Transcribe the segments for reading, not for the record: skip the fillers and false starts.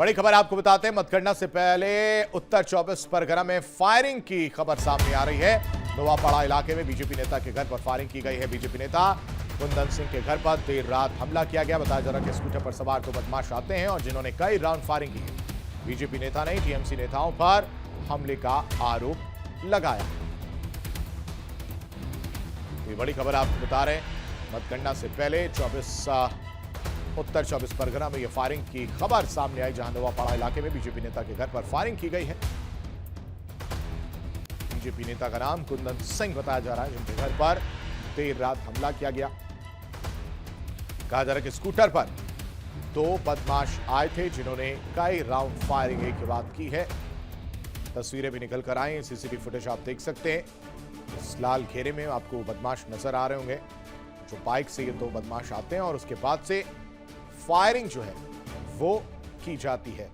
बड़ी खबर आपको बताते हैं, मतगणना से पहले उत्तर 24 परगना में फायरिंग की खबर सामने आ रही है। नोवापाड़ा इलाके में बीजेपी नेता के घर पर फायरिंग की गई है। बीजेपी नेता कुंदन सिंह के घर पर देर रात हमला किया गया। बताया जा रहा है कि स्कूटर पर सवार दो बदमाश आते हैं और जिन्होंने कई राउंड फायरिंग की है। बीजेपी नेता ने टीएमसी नेताओं पर हमले का आरोप लगाया। ये बड़ी खबर आपको बता रहे हैं, मतगणना से पहले उत्तर 24 परगना में यह फायरिंग की खबर सामने आई, जहां नोवापाड़ा इलाके में बीजेपी नेता के घर पर फायरिंग की गई है। बीजेपी नेता का नाम कुंदन सिंह बताया जा रहा है, जिनके घर पर देर रात हमला किया गया। कहा जा रहा है कि स्कूटर पर दो बदमाश आए थे, जिन्होंने कई राउंड फायरिंग एक के बाद की है। तस्वीरें भी निकल कर आई, सीसीटीवी फुटेज आप देख सकते हैं। इस लाल घेरे में आपको बदमाश नजर आ रहे होंगे, जो बाइक से ये दो बदमाश आते हैं और उसके बाद से फायरिंग जो है वो की जाती है।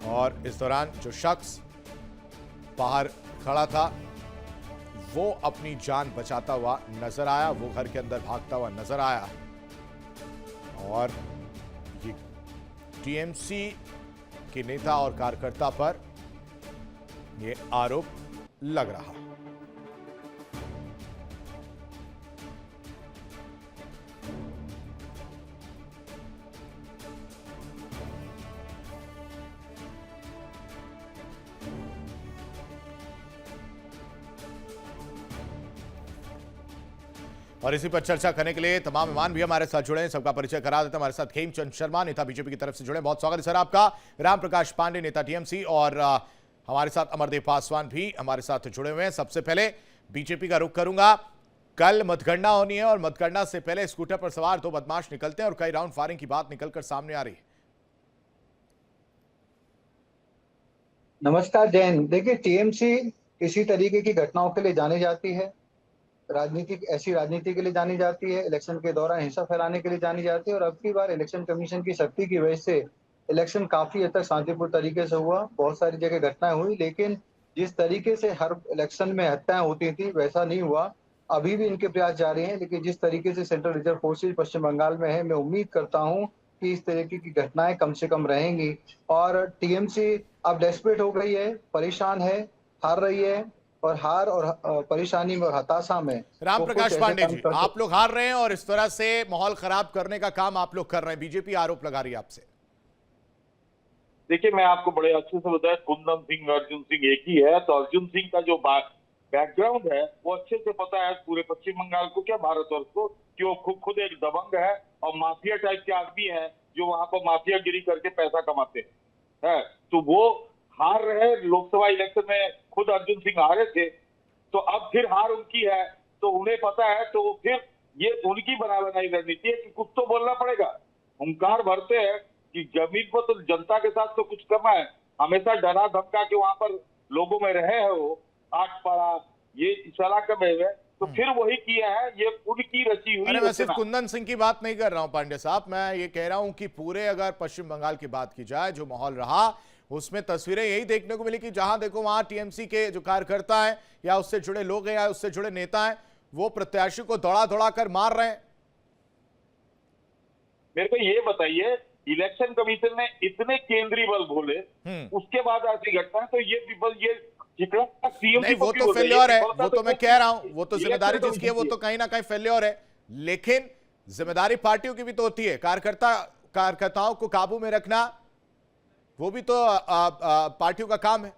और इस दौरान जो शख्स बाहर खड़ा था वो अपनी जान बचाता हुआ नजर आया, वो घर के अंदर भागता हुआ नजर आया। और ये टीएमसी के नेता और कार्यकर्ता पर ये आरोप लग रहा। और इसी पर चर्चा करने के लिए तमाम मेहमान भी हमारे साथ जुड़े हैं। सबका परिचय करा देते हैं। हमारे साथ खेमचंद शर्मा, नेता बीजेपी की तरफ से जुड़े, बहुत स्वागत है सर आपका। राम प्रकाश पांडे, नेता टीएमसी, और हमारे साथ अमरदेव पासवान भी हमारे साथ जुड़े हुए हैं। सबसे पहले बीजेपी का रुख करूंगा। कल मतगणना होनी है और मतगणना से पहले स्कूटर पर सवार दो बदमाश निकलते हैं और कई राउंड फायरिंग की बात निकलकर सामने आ रही है। नमस्कार जैन। देखिए, टीएमसी इसी तरीके की घटनाओं के लिए जानी जाती है। ऐसी राजनीति के लिए जानी जाती है, इलेक्शन के दौरान हिंसा फैलाने के लिए जानी जाती है। और अब की बार इलेक्शन कमीशन की सख्ती की वजह से इलेक्शन काफी हद तक शांतिपूर्ण तरीके से हुआ। बहुत सारी जगह घटनाएं हुई, लेकिन जिस तरीके से हर इलेक्शन में हत्याएं होती थी वैसा नहीं हुआ। अभी भी इनके प्रयास जारी हैं, लेकिन जिस तरीके से सेंट्रल रिजर्व फोर्सेज पश्चिम बंगाल में है, मैं उम्मीद करता हूँ कि इस तरीके की घटनाएं कम से कम रहेंगी। और टीएमसी अब डेस्परेट हो गई है, परेशान है, हार रही है, और हार और परेशानी में और हताशा में राम प्रकाश पांडे जी, आप लोग हार रहे हैं और इस तरह से माहौल खराब करने का काम आप लोग कर रहे हैं। बीजेपी आरोप लगा रही है आपसे। देखिए, मैं आपको बड़े अच्छे से बताया, कुंदन सिंह अर्जुन सिंह एक ही है। तो अर्जुन सिंह का जो बैकग्राउंड है वो अच्छे से पता है पूरे पश्चिम बंगाल को, क्या भारतवर्ष को, कि वो खुद एक दबंग है और माफिया टाइप के आदमी है, जो वहां पर माफियागिरी करके पैसा कमाते हैं। तो वो हार रहे। लोकसभा इलेक्शन में खुद अर्जुन सिंह हारे थे, तो अब फिर हार उनकी है, तो उन्हें पता है। तो फिर ये उनकी बना बनाई रणनीति है कि कुछ तो बोलना पड़ेगा। हुंकार भरते हैं कि जमीन पर तो जनता के साथ तो कुछ कम है, हमेशा डरा धमका के वहां पर लोगों में रहे हैं, वो आठ पारा ये सलाह कर रहे हैं। तो फिर वही किया है, ये उनकी रची हुई। अरे मैं सिर्फ कुंदन सिंह की बात नहीं कर रहा हूं पांडे साहब, मैं ये कह रहा हूं कि पूरे अगर पश्चिम बंगाल की बात की जाए, जो माहौल रहा उसमें तस्वीरें यही देखने को मिली कि जहां देखो वहां टीएमसी के जो कार्यकर्ता हैं या उससे जुड़े लोग हैं या उससे जुड़े नेता हैं, वो प्रत्याशी को दौड़ा दौड़ा कर मार रहे हैं। मेरे को ये बताइए, इलेक्शन कमीशन ने इतने केंद्रीय बल बोले, उसके बाद ऐसी घटना है, तो ये सीएम नहीं, वो तो फेल्योर है, वो तो मैं कह रहा हूं, वो तो जिम्मेदारी जिसकी है वो तो कहीं ना कहीं फेल्योर है। लेकिन जिम्मेदारी पार्टियों की भी तो होती है, कार्यकर्ताओं को काबू में रखना, वो भी तो पार्टियों का काम है।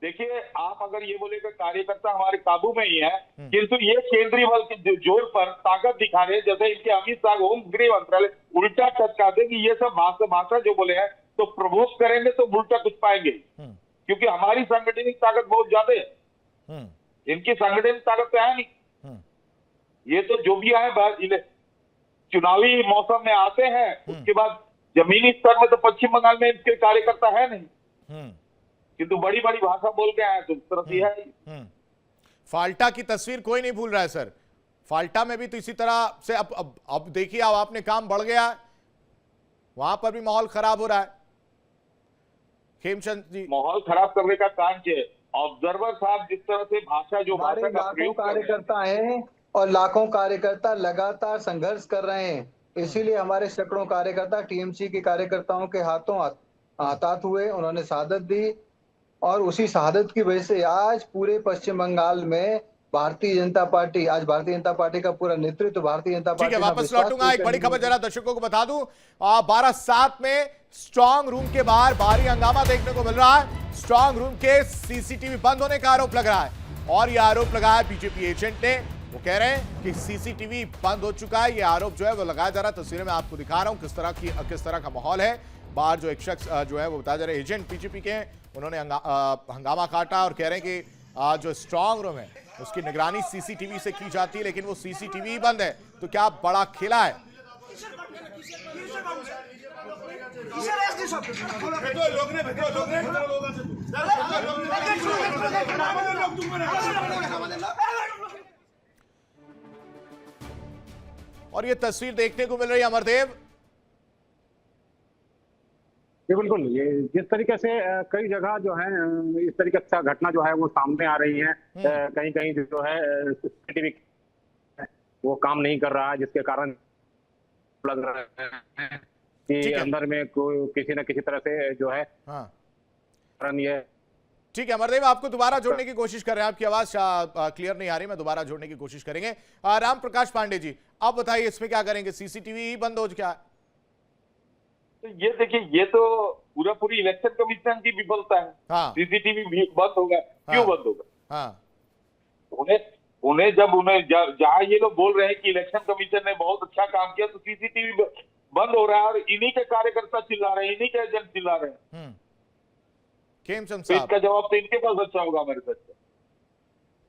देखिए, आप अगर ये बोलेगा कार्यकर्ता हमारे काबू में ही है, किंतु ये केंद्रीय बल के जोर पर ताकत दिखा रहे हैं। जैसे इनके अमित शाह होम गृह मंत्रालय उल्टा चटका दे कि ये सब भाषा जो बोले हैं, तो प्रमोट करेंगे तो उल्टा कुछ पाएंगे, क्योंकि हमारी सांगठनिक ताकत बहुत ज्यादा है, इनकी सांगठनिक ताकत तो है नहीं। ये तो जो भी आए चुनावी मौसम में आते हैं, उसके बाद जमीनी स्तर में तो पश्चिम बंगाल में इनके कार्यकर्ता है नहीं, किंतु बड़ी बड़ी भाषा बोल के आए, तो इस तरह से है। फाल्टा की तस्वीर कोई नहीं भूल रहा है सर। फाल्टा में भी तो इसी तरह से अब देखिए, अब आपने काम बढ़ गया, वहां पर भी माहौल खराब हो रहा है। खेमचंद जी, माहौल खराब करने का काम किया ऑब्जर्वर साहब, जिस तरह से भाषा का लाखों कार्यकर्ता हैं और लाखों कार्यकर्ता लगातार संघर्ष कर रहे हैं। इसीलिए हमारे सैकड़ों कार्यकर्ता टीएमसी के कार्यकर्ताओं के हाथों आतात हुए, उन्होंने शहादत दी और उसी शहादत की वजह से आज पूरे पश्चिम बंगाल में भारतीय जनता पार्टी का पूरा नेतृत्व भारतीय जनता ठीक है, पार्टी वापस लौटूंगा। एक बड़ी खबर जरा दर्शकों को बता दूं, 12/7 में स्ट्रांग रूम के बाहर भारी हंगामा देखने को मिल रहा है। स्ट्रांग रूम के सीसीटीवी बंद होने का आरोप लग रहा है और यह आरोप लगाया बीजेपी एजेंट ने। वो कह रहे हैं कि सीसीटीवी बंद हो चुका है। यह आरोप जो है वो लगाया जा रहा है। तस्वीरें मैं आपको दिखा रहा हूं किस तरह का माहौल है। बाहर जो एक शख्स जो है वो बताया जा रहा है एजेंट बीजेपी के हैं, उन्होंने हंगामा काटा और कह रहे हैं कि जो स्ट्रांग रूम है उसकी निगरानी सीसीटीवी से की जाती है, लेकिन वो सीसीटीवी ही बंद है। तो क्या बड़ा खेला है? और ये तस्वीर देखने को मिल रही है अमरदेव। ये बिल्कुल, ये जिस तरीके से कई जगह जो है इस तरीके से घटना जो है वो सामने आ रही है। कहीं कहीं जो है सीसीटीवी वो काम नहीं कर रहा है, जिसके कारण लग रहा है कि अंदर में कोई किसी न किसी तरह से जो है कारण ये। ठीक है अमरदेव, आपको दोबारा जोड़ने की कोशिश कर रहे हैं। आपकी आवाज क्लियर नहीं आ रही, मैं दोबारा जोड़ने की कोशिश करेंगे। राम प्रकाश पांडे जी, आप बताइए इसमें क्या करेंगे? सीसीटीवी ही बंद हो गया। तो ये देखिए, ये तो पूरी इलेक्शन कमीशन की विफलता है। हाँ। सीसीटीवी भी बंद होगा, क्यों बंद होगा? हाँ। उन्हें जहाँ ये लोग बोल रहे हैं कि इलेक्शन कमीशन ने बहुत अच्छा काम किया, तो सीसीटीवी बंद हो रहा है और इन्हीं के कार्यकर्ता चिल्ला रहे हैं, इन्हीं के एजेंट चिल्ला रहे हैं। खेमचंद साहब, इसका जवाब तो इनके पास अच्छा होगा मेरे साथ।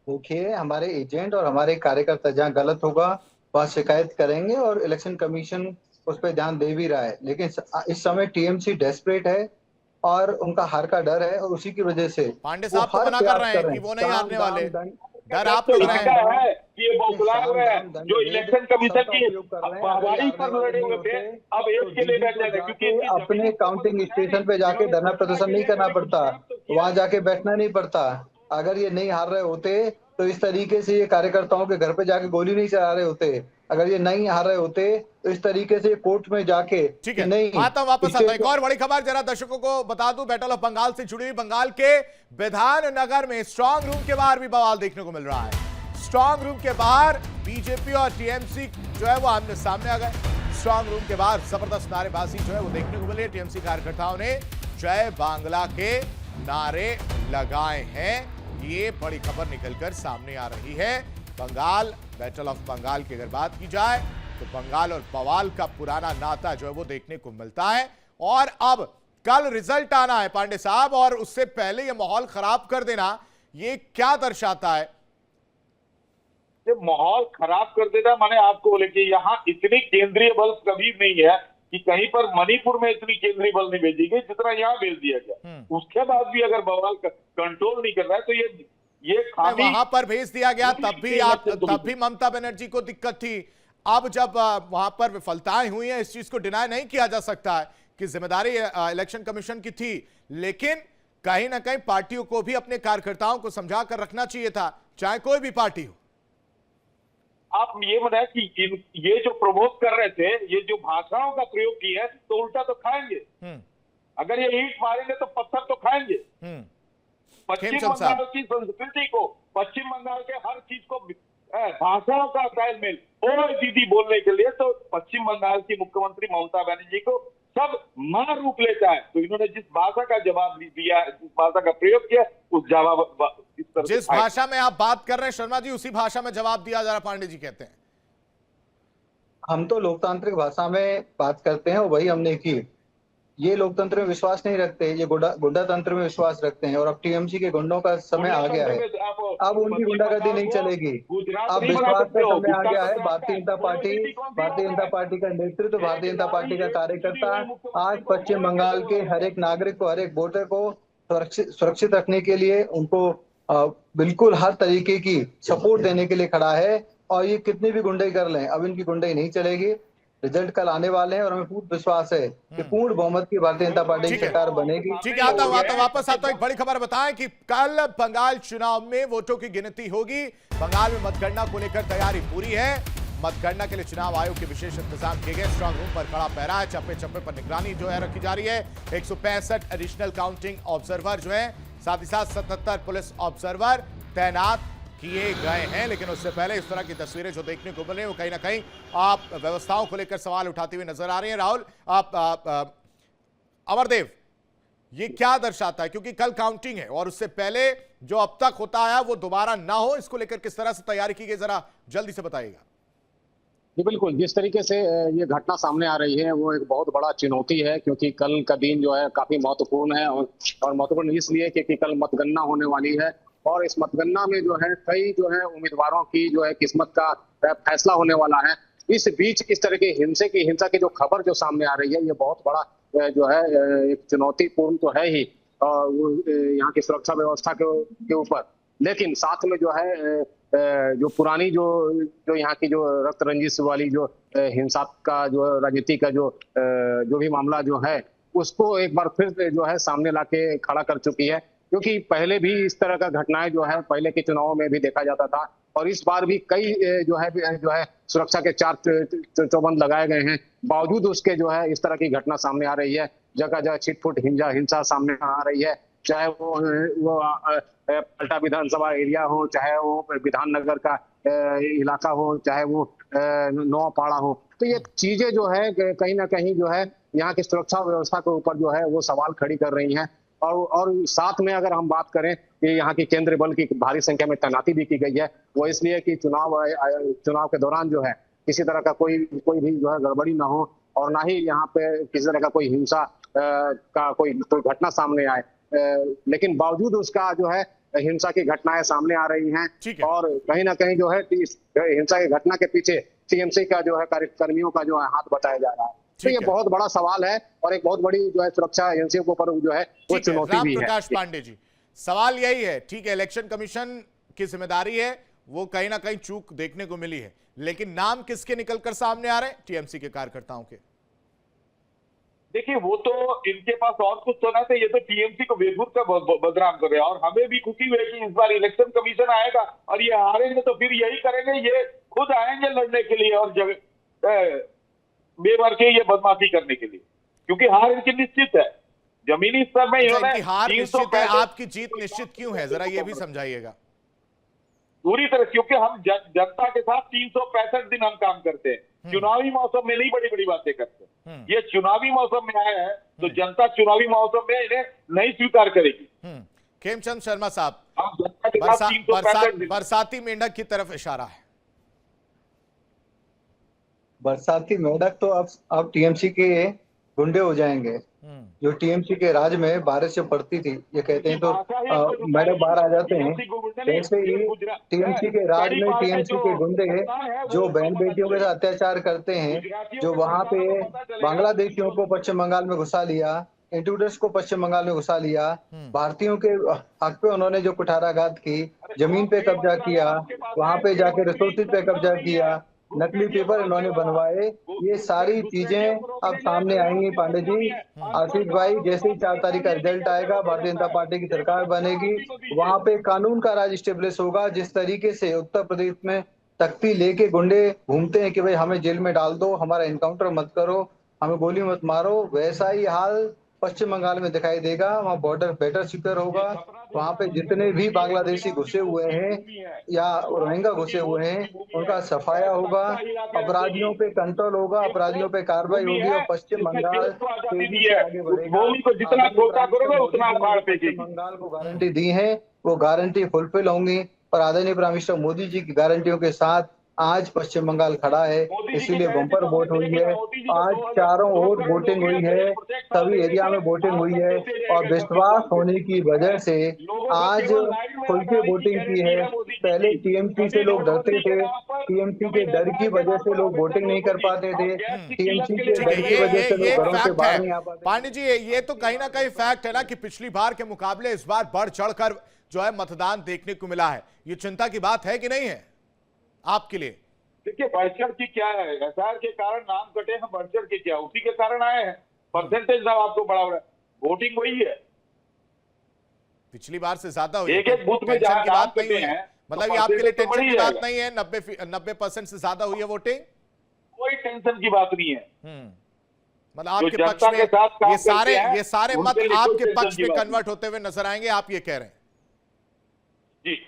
देखिए, हमारे एजेंट और हमारे कार्यकर्ता जहाँ गलत होगा वहाँ शिकायत करेंगे और इलेक्शन कमीशन उस पर ध्यान दे भी रहा है, लेकिन इस समय टीएमसी डेस्परेट है और उनका हार का डर है और उसी की वजह से पांडे साहब तो मना कर रहे हैं कि वो नहीं हारने वाले। डर आप लग रहे हैं कि ये बौखला हुए हैं जो इलेक्शन कमीशन की वाहवाही पर लड़े हुए थे, अब एक के लिए बैठे हैं, क्योंकि अपने काउंटिंग स्टेशन पे जाके धरना प्रदर्शन नहीं करना पड़ता, वहां जाके बैठना नहीं पड़ता। अगर ये नहीं हार रहे होते तो इस तरीके से ये कार्यकर्ताओं के घर पे जाके गोली नहीं चला रहे होते। अगर ये नहीं हार रहे होते तो इस तरीके से कोर्ट में जाके ठीक है नहीं आता वापस आता। एक और बड़ी खबर जरा दर्शकों को बता दूं, बैटल ऑफ बंगाल से जुड़ी हुई। बंगाल के विधाननगर में स्ट्रांग रूम के बाहर भी बवाल देखने को मिल रहा है। स्ट्रांग रूम के बाहर बीजेपी और टीएमसी जो है वो आमने सामने आ गए। स्ट्रांग रूम के बाहर जबरदस्त नारेबाजी जो है वो देखने को मिली है। टीएमसी कार्यकर्ताओं ने जय बांग्ला के नारे लगाए हैं। ये बड़ी खबर निकलकर सामने आ रही है। बंगाल, बैटल ऑफ बंगाल की अगर बात की जाए तो बंगाल और बवाल का पुराना नाता जो है वो देखने को मिलता है। और अब कल रिजल्ट आना है पांडे साहब, और उससे पहले ये माहौल खराब कर देना, ये क्या दर्शाता है? ये माहौल खराब कर देना माने आपको बोले कि यहाँ इतनी केंद्रीय बल कभी नहीं है कि कहीं पर मणिपुर में इतनी केंद्रीय बल नहीं भेजी गई जितना यहाँ भेज दिया गया। उसके बाद भी अगर बवाल कंट्रोल नहीं कर रहा है तो ये खामी वहां पर भेज दिया गया, तब भी ममता बनर्जी को दिक्कत थी। अब जब वहां पर विफलताएं हुई हैं, इस चीज को डिनाई नहीं किया जा सकता है कि जिम्मेदारी इलेक्शन कमीशन की थी, लेकिन कहीं ना कहीं पार्टियों को भी अपने कार्यकर्ताओं को समझा कर रखना चाहिए था, चाहे कोई भी पार्टी हो। आप ये बताए कि ये जो प्रमोट कर रहे थे, ये जो भाषाओं का प्रयोग किया है, तो उल्टा तो खाएंगे। अगर ये ईंट मारेंगे तो पत्थर तो खाएंगे। पश्चिम बंगाल की संस्कृति को, पश्चिम बंगाल के हर चीज को भाषाओं का तालमेल और दीदी बोलने के लिए तो पश्चिम बंगाल की मुख्यमंत्री ममता बनर्जी को सब मां रूप लेता है। तो इन्होंने जिस भाषा का जवाब दिया, जिस भाषा का प्रयोग किया, उस जवाब इस तरह जिस भाषा में आप बात कर रहे हैं शर्मा जी, उसी भाषा में जवाब दिया जा रहा। पांडे जी कहते हैं हम तो लोकतांत्रिक भाषा में बात करते हैं, वही हमने की। ये लोकतंत्र में विश्वास नहीं रखते, ये गुंडा तंत्र में विश्वास रखते हैं। और अब टीएमसी के गुंडों का समय आ गया है, अब उनकी गुंडागर्दी नहीं चलेगी। अब विश्वास का समय आ गया है। भारतीय जनता पार्टी का नेतृत्व, भारतीय जनता पार्टी का कार्यकर्ता आज पश्चिम बंगाल के हर एक नागरिक को, हर एक वोटर को सुरक्षित रखने के लिए उनको बिल्कुल हर तरीके की सपोर्ट देने के लिए खड़ा है। और ये कितनी भी गुंडाई कर लें, अब इनकी गुंडाई नहीं चलेगी। रिजल्ट कल आने वाले हैं और हमें पूर्ण विश्वास है कि पूर्ण बहुमत की भारतीय जनता पार्टी की सरकार बनेगी। ठीक है, वापस आता एक बड़ी खबर बताएं कि कल बंगाल चुनाव में वोटों की गिनती होगी। बंगाल में मतगणना को लेकर तैयारी पूरी है। मतगणना के लिए चुनाव आयोग के विशेष इंतजाम किए गए। स्ट्रांग रूम पर कड़ा पहरा है, चप्पे चप्पे पर निगरानी जो है रखी जा रही है। 165 एडिशनल काउंटिंग ऑब्जर्वर जो है, साथ ही साथ 77 पुलिस ऑब्जर्वर तैनात किए गए हैं। लेकिन उससे पहले इस तरह की तस्वीरें जो देखने को मिले वो कहीं ना कहीं आप व्यवस्थाओं को लेकर सवाल उठाते हुए नजर आ रही हैं। राहुल, आप अमरदेव, ये क्या दर्शाता है, क्योंकि कल काउंटिंग है और उससे पहले जो अब तक होता है वो दोबारा ना हो, इसको लेकर किस तरह से तैयारी की गई, जरा जल्दी से बताइएगा। जी बिल्कुल, जिस तरीके से ये घटना सामने आ रही है वो एक बहुत बड़ा चुनौती है, क्योंकि कल का दिन जो है काफी महत्वपूर्ण है और महत्वपूर्ण इसलिए क्योंकि कल मतगणना होने वाली है और इस मतगणना में जो है कई जो है उम्मीदवारों की जो है किस्मत का फैसला होने वाला है। इस बीच इस तरह की हिंसा की जो खबर जो सामने आ रही है ये बहुत बड़ा जो है एक चुनौतीपूर्ण तो है ही वो यहाँ की सुरक्षा व्यवस्था के ऊपर, लेकिन साथ में जो है जो पुरानी जो यहाँ की जो रक्त रंजिश वाली जो हिंसा का जो राजनीति का जो भी मामला जो है उसको एक बार फिर जो है सामने लाके खड़ा कर चुकी है, क्योंकि पहले भी इस तरह का घटनाएं जो है पहले के चुनावों में भी देखा जाता था और इस बार भी कई जो है सुरक्षा के चार चौबंद लगाए गए हैं, बावजूद उसके जो है इस तरह की घटना सामने आ रही है। जगह जगह छिटपुट हिंसा सामने आ रही है, चाहे वो पलटा विधानसभा एरिया हो, चाहे वो विधाननगर का इलाका हो, चाहे वो नौपाड़ा हो। तो ये चीजें जो है कहीं ना कहीं जो है यहाँ की सुरक्षा व्यवस्था के ऊपर जो है वो सवाल खड़ी कर रही हैं और साथ में अगर हम बात करें कि यहाँ की केंद्रीय बल की भारी संख्या में तैनाती भी की गई है, वो इसलिए कि चुनाव के दौरान जो है किसी तरह का कोई भी जो है गड़बड़ी ना हो और ना ही यहाँ पे किसी तरह का कोई हिंसा का कोई घटना सामने आए। लेकिन बावजूद उसका जो है हिंसा की घटनाएं सामने आ रही हैं और कहीं ना कहीं जो है हिंसा की घटना के पीछे टीएमसी का जो है कार्यकर्मियों का जो है हाथ बताया जा रहा है। तो ये बहुत बड़ा सवाल है और एक बहुत बड़ी जो है सुरक्षा एजेंसियों के ऊपर जो है वो चुनौती भी है। प्रकाश पांडे जी, सवाल यही है, ठीक है, इलेक्शन कमीशन की जिम्मेदारी है, वो कहीं ना कहीं चूक देखने को मिली है, लेकिन नाम किसके निकलकर सामने आ रहे हैं? टीएमसी के कार्यकर्ताओं के। देखिए वो तो इनके पास और कुछ तो ना थे, ये तो टीएमसी को बेखुद का बदनाम कर रहे हैं और हमें भी खुशी हुई कि इस बार इलेक्शन कमीशन आएगा और ये हारेंगे तो फिर यही करेंगे, ये खुद आएंगे लड़ने के लिए और बेवर के ये बदमाशी करने के लिए, क्योंकि हार इनकी निश्चित है। जमीनी स्तर में इन्होंने हार निश्चित है, आपकी जीत निश्चित क्यों है, जरा ये भी समझाइएगा। पूरी तरह, क्योंकि हम जनता के साथ 365 दिन हम काम करते हैं, चुनावी मौसम में नहीं बड़ी बड़ी बातें करते। ये चुनावी मौसम में आया है तो जनता चुनावी मौसम में इन्हें नहीं स्वीकार करेगी। खेमचंद शर्मा साहब, जनता के साथ 365 दिन बरसाती मेंढक की तरफ इशारा है। बरसाती मेंढक तो अब टीएमसी के गुंडे हो जाएंगे। जो टीएमसी के राज में बारिश जब पड़ती थी, ये कहते हैं तो मेंढक बाहर आ जाते हैं, वैसे ही टीएमसी के राज में टीएमसी के गुंडे जो बहन बेटियों के साथ अत्याचार करते हैं, जो वहां पे बांग्लादेशियों को पश्चिम बंगाल में घुसा लिया, इंट्रूडर्स को पश्चिम बंगाल में घुसा लिया, भारतीयों के हक पे उन्होंने जो कुठाराघात की, जमीन पे कब्जा किया, वहां पे जाके रिसोर्सेज पे कब्जा किया, नकली पेपर इन्होंने बनवाए, ये सारी चीजें अब सामने आएंगी। पांडे जी, आशीष भाई, जैसे ही 4 तारीख का रिजल्ट आएगा, भारतीय जनता पार्टी की सरकार बनेगी, वहां पे कानून का राज स्टेब्लिश होगा। जिस तरीके से उत्तर प्रदेश में तख्ती लेके गुंडे घूमते हैं कि भाई हमें जेल में डाल दो, हमारा इनकाउंटर मत करो, हमें गोली मत मारो, वैसा ही हाल पश्चिम बंगाल में दिखाई देगा। वहाँ बॉर्डर बेटर सिक्योर होगा, वहाँ पे जितने भी बांग्लादेशी घुसे हुए हैं या रोहिंग्या घुसे हुए हैं उनका सफाया होगा, अपराधियों पे कंट्रोल होगा, अपराधियों पे कार्रवाई होगी और पश्चिम बंगाल तेजी से आगे बढ़ेगा। जितना छोटा करोगे उतना अखाड़ फेंकेगी। बंगाल को गारंटी दी है, वो गारंटी फुलफिल होंगी और आदरणीय प्राइम मिनिस्टर मोदी जी की गारंटियों के साथ आज पश्चिम बंगाल खड़ा है, इसीलिए बम्पर वोट हुई है। आज चारों ओर वोटिंग हुई है, सभी एरिया में वोटिंग हुई है और विश्वास होने की वजह से आज खुल के वोटिंग की है। पहले टीएमसी से लोग डरते थे, टीएमसी के डर की वजह से लोग वोटिंग नहीं कर पाते थे, टीएमसी के डर की वजह से लोग घरों से बाहर नहीं आ पाते। पांडे जी, ये तो कहीं ना कहीं फैक्ट है ना कि पिछली बार के मुकाबले इस बार बढ़ चढ़कर जो है मतदान देखने को मिला है, ये चिंता की बात है कि नहीं है आपके लिए? देखिए बढ़चढ़ की क्या है, एसआर के कारण नाम कटे हैं, बढ़चढ़ के क्या, उसी के कारण आए हैं। परसेंटेज ना आपको बढ़ा रहा है, वोटिंग वही है, पिछली बार से ज्यादा हुई। एक बूथ में जहां नाम कटे हैं मतलब ये आपके लिए percentage तो टेंशन बढ़ की ही बात जाएगा। नहीं है? 90% से ज्यादा हुई है वोटिंग? कोई टेंशन की बात नहीं है। मतलब आपके जो पक्ष जनता में के साथ काम ये सारे करते हैं, ये सारे मत उनके लिए कोई आपके टेंशन पक्ष की में बात कन्वर्ट होते हुए नजर आएंगे, आप ये कह रहे हैं? जी,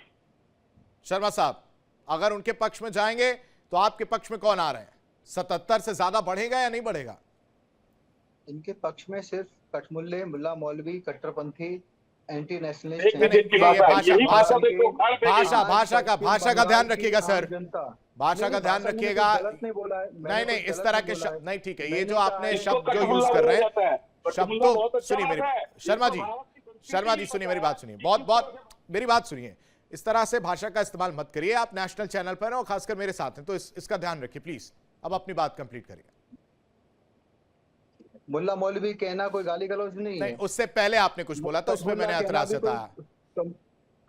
शर्मा साहब, अगर उनके पक्ष में जाएंगे तो आपके पक्ष में कौन आ रहे हैं? 77 से ज्यादा बढ़ेगा या नहीं बढ़ेगा? इनके पक्ष में सिर्फ कठमुल्ले, मुल्ला मौलवी, कट्टरपंथी, एंटी एक नेशनलिस्ट मिनट की बात है, यही भाषा देखो उखाड़ फेंकेगी। भाषा का ध्यान रखिएगा सर, जनता भाषा का ध्यान रखिएगा। गलत नहीं बोला है, मैंने नहीं कुछ इस गलत तरह नहीं के बोला है। नहीं, ठीक है, ये मैंने जो कहा आपने है, शब्द जो कठमुल्ला यूज कर बोला रहे जाता है। हैं, शब्द कठमुल्ला बहुत तो अच्छा सुनिए मेरी, बात है। शर्मा जी, इसको भारत की संस्कृति शर्मा जी नहीं सुनिए पता मेरी है। बात सुनिए, बहुत मेरी बात सुनिए। इस तरह से भाषा का इस्तेमाल मत करिए, आप नेशनल चैनल पर हैं और खासकर मेरे साथ हैं, तो इसका ध्यान रखिए प्लीज। अब अपनी बात कंप्लीट करिए। मुल्ला मौलवी कहना कोई गाली गलौज नहीं नहीं, है। उससे पहले आपने कुछ बोला था, उसमें मैंने एतराज जताया।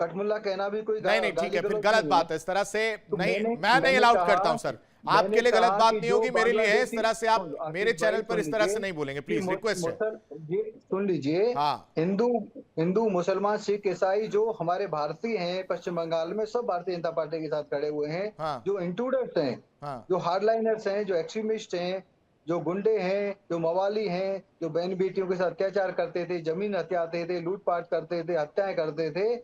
कटमुल्ला कहना भी कोई नहीं ठीक है, फिर गलत बात है इस तरह से। तो नहीं, मैंने- मैं नहीं मैंने अलाउड कहा- करता हूं सर, मैंने आपके लिए गलत कहा बात कि नहीं जो होगी, मेरे लिए है। इस बांग्लादेशी- तरह से आप सुन, मेरे आसिफ चैनल भाई, पर इस सुन तरह से लीजिए नहीं बोलेंगे कि प्लीज, रिक्वेस्ट है। ये सुन लीजिए, हाँ। हिंदू मुसलमान सिख ईसाई जो हमारे भारतीय हैं पश्चिम बंगाल में, सब भारतीय जनता पार्टी के साथ खड़े हुए हैं। हाँ। जो इंट्रूडर्स हैं, हाँ। जो हार्डलाइनर्स हैं, जो एक्सट्रीमिस्ट हैं, जो गुंडे हैं, जो मवाली हैं, जो बहन बेटियों के साथ अत्याचार करते थे, जमीन हत्याते थे, लूटपाट करते थे, हत्याएं करते थे,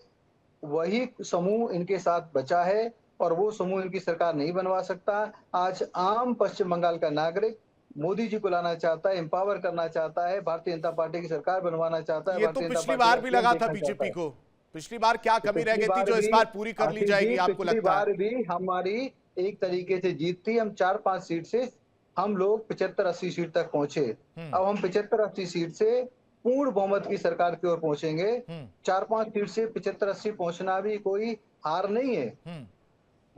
वही समूह इनके साथ बचा है और वो समूह इनकी सरकार नहीं बनवा सकता। आज आम पश्चिम बंगाल का नागरिक मोदी जी को लाना चाहता है, एम्पावर करना चाहता है, भारतीय जनता पार्टी की सरकार बनवाना चाहता है। ये तो पिछली बार भी लगा था बीजेपी को, पिछली बार क्या कमी रह गई थी जो इस बार पूरी कर ली जाएगी आपको लगता है? पिछली बार भी हमारी एक तरीके से जीत थी, हम 4-5 सीट से हम लोग 75-80 सीट तक पहुंचे। अब हम 75-80 सीट से पूर्ण बहुमत की सरकार की ओर पहुंचेंगे। 4-5 सीट से 75-80 पहुंचना भी कोई हार नहीं है,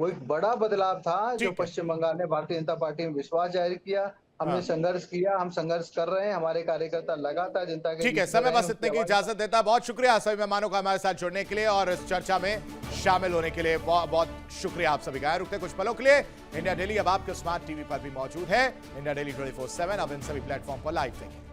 वो एक बड़ा बदलाव था जो पश्चिम बंगाल ने भारतीय जनता पार्टी में विश्वास जाहिर किया। हमने संघर्ष किया, हम संघर्ष कर रहे हैं, हमारे कार्यकर्ता लगातार जनता के ठीक है, समय बस इतने की इजाजत देता है। बहुत शुक्रिया सभी मेहमानों का हमारे साथ जुड़ने के लिए और इस चर्चा में शामिल होने के लिए। बहुत बहुत शुक्रिया आप सभी का। रुकते कुछ पलों के लिए। इंडिया डेली अब आपके स्मार्ट टीवी पर भी मौजूद है। इंडिया डेली 24/7 अब इन सभी प्लेटफॉर्म पर लाइव देखें।